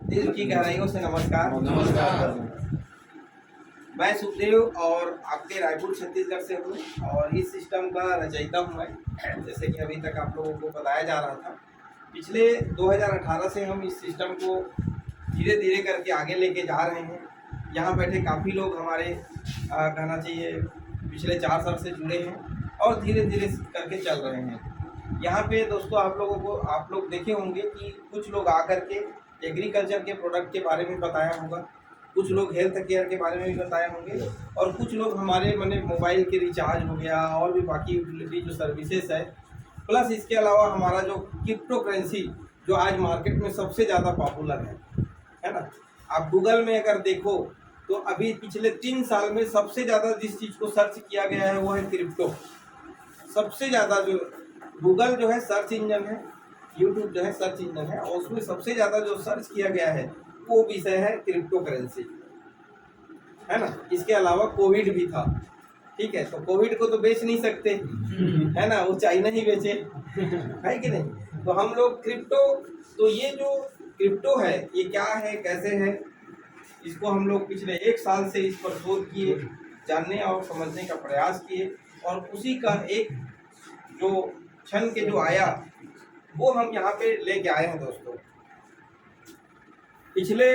दिल की गहराइयों से नमस्कार। नमस्कार। मैं सुखदेव और आपके रायपुर छत्तीसगढ़ से हूँ और इस सिस्टम का रचयिता हूँ मैं। जैसे कि अभी तक आप लोगों को बताया जा रहा था, पिछले 2018 से हम इस सिस्टम को धीरे धीरे करके आगे लेके जा रहे हैं। यहाँ बैठे काफ़ी लोग हमारे कहना चाहिए पिछले 4 साल से जुड़े हैं और धीरे धीरे करके चल रहे हैं। यहाँ पे दोस्तों आप लोग देखे होंगे कि कुछ लोग आकर के एग्रीकल्चर के प्रोडक्ट के बारे में बताया होगा, कुछ लोग हेल्थ केयर के बारे में भी बताए होंगे और कुछ लोग हमारे मोबाइल के रिचार्ज हो गया और भी बाकी यूटिलिटी जो सर्विसेज है, प्लस इसके अलावा हमारा जो क्रिप्टो करेंसी जो आज मार्केट में सबसे ज़्यादा पॉपुलर है ना। आप गूगल में अगर देखो तो अभी पिछले 3 साल में सबसे ज़्यादा जिस चीज़ को सर्च किया गया है वो है क्रिप्टो। सबसे ज़्यादा जो गूगल जो है सर्च इंजन है, यूट्यूब जो है सर्च इंजन है और उसमें सबसे ज़्यादा जो सर्च किया गया है वो विषय है क्रिप्टो करेंसी, है ना। इसके अलावा कोविड भी था, ठीक है, तो कोविड को तो बेच नहीं सकते, है ना, वो चाइना ही बेचे, है कि नहीं। तो हम लोग क्रिप्टो, तो ये जो क्रिप्टो है ये क्या है, कैसे है, इसको हम लोग पिछले 1 साल से इस पर शोध किए, जानने और समझने का प्रयास किए और उसी का एक जो क्षण के जो आया वो हम यहाँ पे लेके आए हैं दोस्तों। पिछले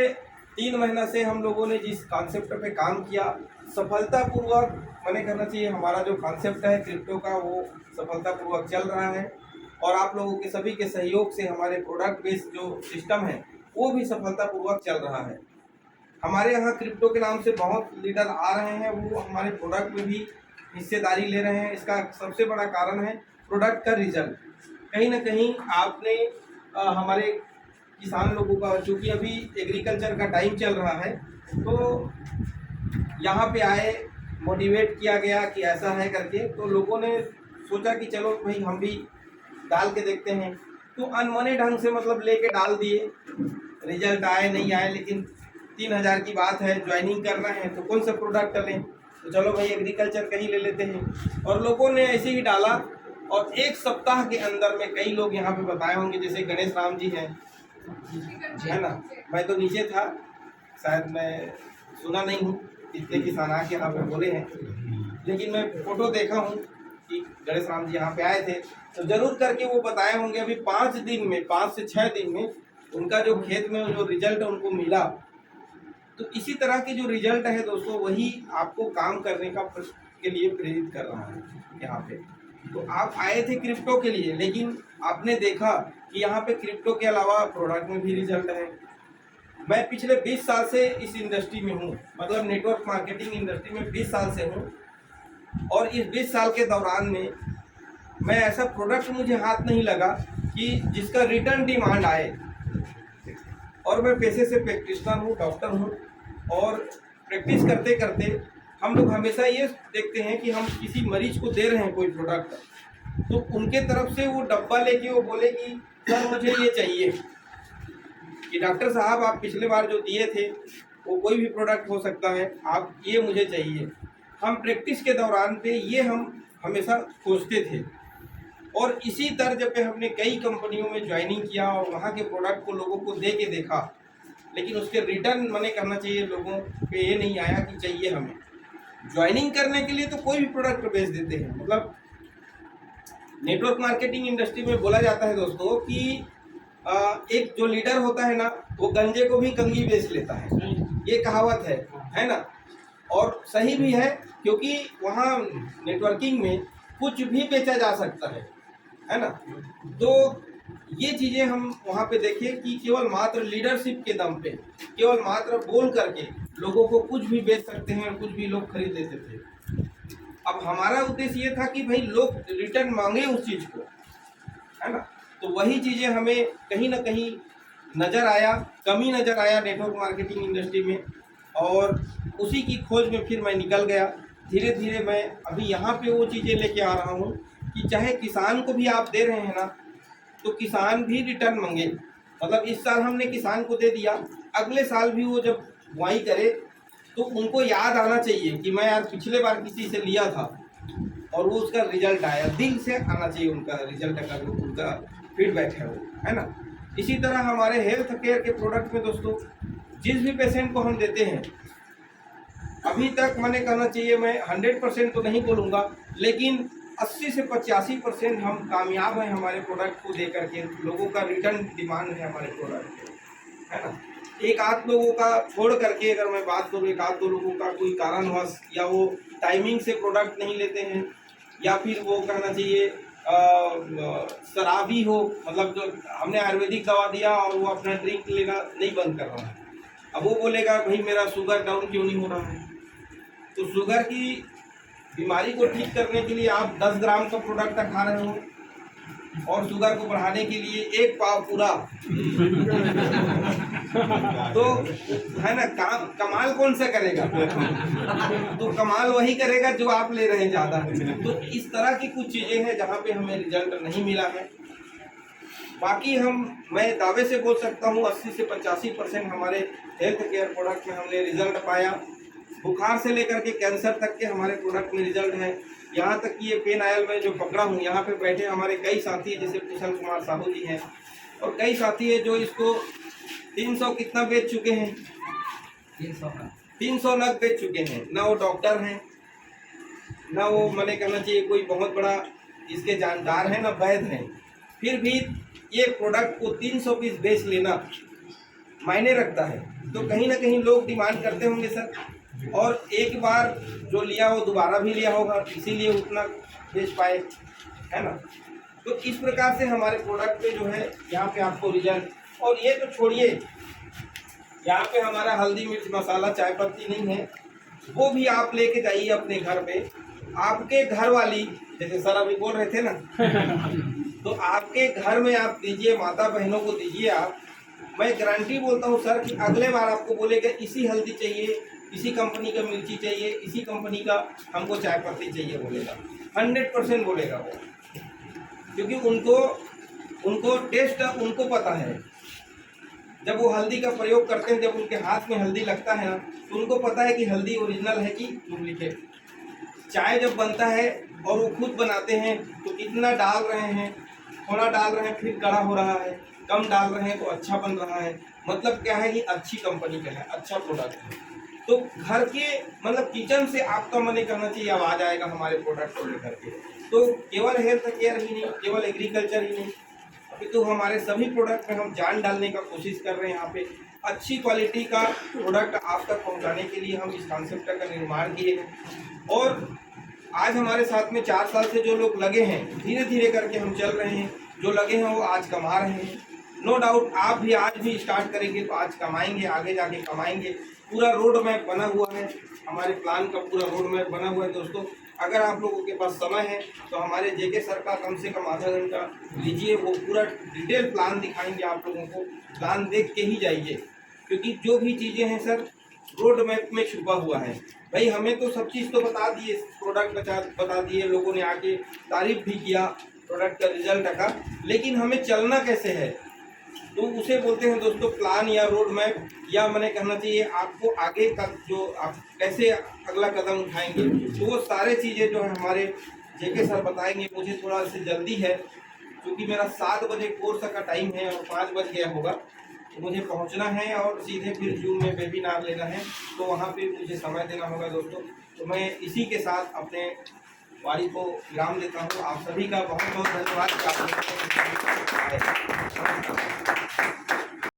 3 महीना से हम लोगों ने जिस कॉन्सेप्ट पे काम किया सफलतापूर्वक, मैंने कहना चाहिए हमारा जो कॉन्सेप्ट है क्रिप्टो का वो सफलतापूर्वक चल रहा है और आप लोगों के सभी के सहयोग से हमारे प्रोडक्ट बेस्ड जो सिस्टम है वो भी सफलतापूर्वक चल रहा है। हमारे यहाँ क्रिप्टो के नाम से बहुत लीडर आ रहे हैं, वो हमारे प्रोडक्ट में भी हिस्सेदारी ले रहे हैं। इसका सबसे बड़ा कारण है प्रोडक्ट का रिजल्ट। कहीं ना कहीं आपने हमारे किसान लोगों का, चूँकि अभी एग्रीकल्चर का टाइम चल रहा है, तो यहाँ पे आए, मोटिवेट किया गया कि ऐसा है करके, तो लोगों ने सोचा कि चलो भाई हम भी डाल के देखते हैं। तो अनमने ढंग से लेके डाल दिए, रिजल्ट आए नहीं आए, लेकिन 3000 की बात है, ज्वाइनिंग करना है तो कौन सा प्रोडक्ट लें, तो चलो भाई एग्रीकल्चर का ही ले लेते हैं। और लोगों ने ऐसे ही डाला और 1 सप्ताह के अंदर में कई लोग यहाँ पे बताए होंगे, जैसे गणेश राम जी हैं, है ना। मैं तो नीचे था, शायद मैं सुना नहीं हूँ इतने किसान आके यहाँ पे बोले हैं, लेकिन मैं फोटो देखा हूँ कि गणेश राम जी यहाँ पे आए थे, तो जरूर करके वो बताए होंगे अभी 5 दिन में, 5 से 6 दिन में उनका जो खेत में जो रिजल्ट उनको मिला। तो इसी तरह की जो रिजल्ट है दोस्तों वही आपको काम करने के लिए प्रेरित कर रहा है यहाँ पे। तो आप आए थे क्रिप्टो के लिए, लेकिन आपने देखा कि यहाँ पे क्रिप्टो के अलावा प्रोडक्ट में भी रिजल्ट है। मैं पिछले 20 साल से इस इंडस्ट्री में हूँ, नेटवर्क मार्केटिंग इंडस्ट्री में 20 साल से हूँ और इस 20 साल के दौरान में मैं ऐसा प्रोडक्ट मुझे हाथ नहीं लगा कि जिसका रिटर्न डिमांड आए। और मैं पेशे से प्रैक्टिशनर हूँ, डॉक्टर हूँ और प्रैक्टिस करते करते हम लोग हमेशा ये देखते हैं कि हम किसी मरीज को दे रहे हैं कोई प्रोडक्ट, तो उनके तरफ से वो डब्बा लेके वो बोले कि सर मुझे ये चाहिए, कि डॉक्टर साहब आप पिछले बार जो दिए थे वो कोई भी प्रोडक्ट हो सकता है, आप ये मुझे चाहिए। हम प्रैक्टिस के दौरान पे ये हम हमेशा सोचते थे और इसी तर्ज पे हमने कई कंपनियों में ज्वाइनिंग किया और वहाँ के प्रोडक्ट को लोगों को दे के देखा, लेकिन उसके रिटर्न करना चाहिए लोगों पे ये नहीं आया कि चाहिए हमें। ज्वाइनिंग करने के लिए तो कोई भी प्रोडक्ट बेच देते हैं। नेटवर्क मार्केटिंग इंडस्ट्री में बोला जाता है दोस्तों कि एक जो लीडर होता है ना वो गंजे को भी कंगी बेच लेता है, ये कहावत है ना। और सही भी है, क्योंकि वहाँ नेटवर्किंग में कुछ भी बेचा जा सकता है ना। तो ये चीज़ें हम वहाँ पे देखें कि केवल मात्र लीडरशिप के दम पे, केवल मात्र बोल करके लोगों को कुछ भी बेच सकते हैं और कुछ भी लोग खरीद लेते थे। अब हमारा उद्देश्य ये था कि भाई लोग रिटर्न मांगे उस चीज़ को, है ना। तो वही चीज़ें हमें कहीं ना कहीं नज़र आया, कमी नज़र आया नेटवर्क मार्केटिंग इंडस्ट्री में, और उसी की खोज में फिर मैं निकल गया। धीरे धीरे मैं अभी यहाँ पे वो चीज़ें लेके आ रहा हूँ कि चाहे किसान को भी आप दे रहे हैं ना, तो किसान भी रिटर्न मांगे। इस साल हमने किसान को दे दिया, अगले साल भी वो जब बुआई करे तो उनको याद आना चाहिए कि मैं यार पिछले बार किसी से लिया था और वो उसका रिजल्ट आया, दिल से आना चाहिए उनका रिजल्ट, अगर उनका फीडबैक है वो, है ना। इसी तरह हमारे हेल्थ केयर के प्रोडक्ट में दोस्तों जिस भी पेशेंट को हम देते हैं, अभी तक मैंने कहना चाहिए, मैं 100% तो नहीं बोलूँगा, लेकिन 80 से 85% हम कामयाब हैं हमारे प्रोडक्ट को दे करके। लोगों का रिटर्न डिमांड है हमारे प्रोडक्ट पे, है ना। एक आध लोगों का छोड़ करके अगर मैं बात करूँ, एक आध दो लोगों का कोई कारणवश, या वो टाइमिंग से प्रोडक्ट नहीं लेते हैं, या फिर वो कहना चाहिए शराबी हो, मतलब जो हमने आयुर्वेदिक दवा दिया और वो अपना ड्रिंक लेना नहीं बंद कर रहा है। अब वो बोलेगा भाई मेरा शुगर डाउन क्यों नहीं हो रहा है। तो शुगर की बीमारी को ठीक करने के लिए आप 10 ग्राम का प्रोडक्ट खा रहे हो, और शुगर को बढ़ाने के लिए 1 पाव पूरा तो है ना, कमाल कौन सा करेगा? तो कमाल वही करेगा जो आप ले रहे हैं ज़्यादा। तो इस तरह की कुछ चीज़ें हैं जहाँ पे हमें रिजल्ट नहीं मिला है। बाकी मैं दावे से बोल सकता हूँ 80 से 85% हमारे हेल्थ केयर प्रोडक्ट में हमने रिजल्ट पाया। बुखार से लेकर के कैंसर तक के हमारे प्रोडक्ट में रिजल्ट है। यहाँ तक कि ये पेन आयल में जो पकड़ा हूँ, यहाँ पे बैठे हमारे कई साथी जैसे कुशल कुमार साहू जी हैं, और कई साथी है जो इसको 300 कितना बेच चुके हैं, 300 नग बेच चुके हैं। ना वो डॉक्टर हैं, ना वो मैंने कहना चाहिए कोई बहुत बड़ा इसके जानकार है, ना वैद्य हैं, फिर भी ये प्रोडक्ट को 300 पीस बेच लेना मायने रखता है। तो कहीं ना कहीं लोग डिमांड करते होंगे सर, और एक बार जो लिया वो दोबारा भी लिया होगा, इसीलिए उतना बेच पाए, है ना। तो इस प्रकार से हमारे प्रोडक्ट पे जो है यहाँ पे आपको रिजल्ट, और ये तो छोड़िए, यहाँ पे हमारा हल्दी मिर्च मसाला चाय पत्ती नहीं है, वो भी आप लेके जाइए अपने घर पे। आपके घर वाली, जैसे सर अभी बोल रहे थे ना तो आपके घर में आप दीजिए, माता बहनों को दीजिए आप। मैं गारंटी बोलता हूँ सर कि अगले बार आपको बोलेगा इसी हल्दी चाहिए, इसी कंपनी का मिर्ची चाहिए, इसी कंपनी का हमको चाय पत्ती चाहिए, बोलेगा 100% बोलेगा वो, क्योंकि उनको टेस्ट उनको पता है। जब वो हल्दी का प्रयोग करते हैं, जब उनके हाथ में हल्दी लगता है ना, तो उनको पता है कि हल्दी ओरिजिनल है कि डुप्लीकेट। चाय जब बनता है और वो खुद बनाते हैं तो कितना डाल रहे हैं, थोड़ा डाल रहे हैं फिर कड़ा हो रहा है, कम डाल रहे हैं तो अच्छा बन रहा है। मतलब क्या है कि अच्छी कंपनी का है, अच्छा प्रोडक्ट है। तो घर के मतलब किचन से आपका मैंने कहना चाहिए आवाज़ आएगा हमारे प्रोडक्ट को लेकर के। तो केवल हेल्थ केयर ही नहीं, केवल एग्रीकल्चर ही नहीं, अभी तो हमारे सभी प्रोडक्ट में हम जान डालने का कोशिश कर रहे हैं। यहाँ पे अच्छी क्वालिटी का प्रोडक्ट आप तक पहुँचाने के लिए हम इस कॉन्सेप्ट का निर्माण किए हैं। और आज हमारे साथ में 4 साल से जो लोग लगे हैं, धीरे धीरे करके हम चल रहे हैं, जो लगे हैं वो आज कमा रहे हैं। नो डाउट आप भी आज भी स्टार्ट करेंगे तो आज कमाएंगे, आगे जाके कमाएंगे। पूरा रोड मैप बना हुआ है, हमारे प्लान का पूरा रोड मैप बना हुआ है दोस्तों। अगर आप लोगों के पास समय है तो हमारे जेके सर का कम से कम आधा घंटा लीजिए, वो पूरा डिटेल प्लान दिखाएंगे आप लोगों को। प्लान देख के ही जाइए, क्योंकि जो भी चीज़ें हैं सर रोड मैप में छुपा हुआ है। भाई हमें तो सब चीज़ तो बता दिए, प्रोडक्ट बता दिए, लोगों ने आके तारीफ भी किया प्रोडक्ट का, रिजल्ट का, लेकिन हमें चलना कैसे है तो उसे बोलते हैं दोस्तों प्लान या रोड मैप, या मैंने कहना चाहिए आपको आगे का जो आप कैसे अगला कदम उठाएंगे। तो वो सारे चीज़ें जो है हमारे जेके सर बताएंगे। मुझे थोड़ा सा जल्दी है क्योंकि मेरा 7 बजे कोर्स का टाइम है और 5 बज गया होगा, तो मुझे पहुंचना है और सीधे फिर जूम में वेबिनार लेना है, तो वहाँ पे मुझे समय देना होगा दोस्तों। तो मैं इसी के साथ अपने वाणी को विराम देता हूँ। आप सभी का बहुत बहुत धन्यवाद।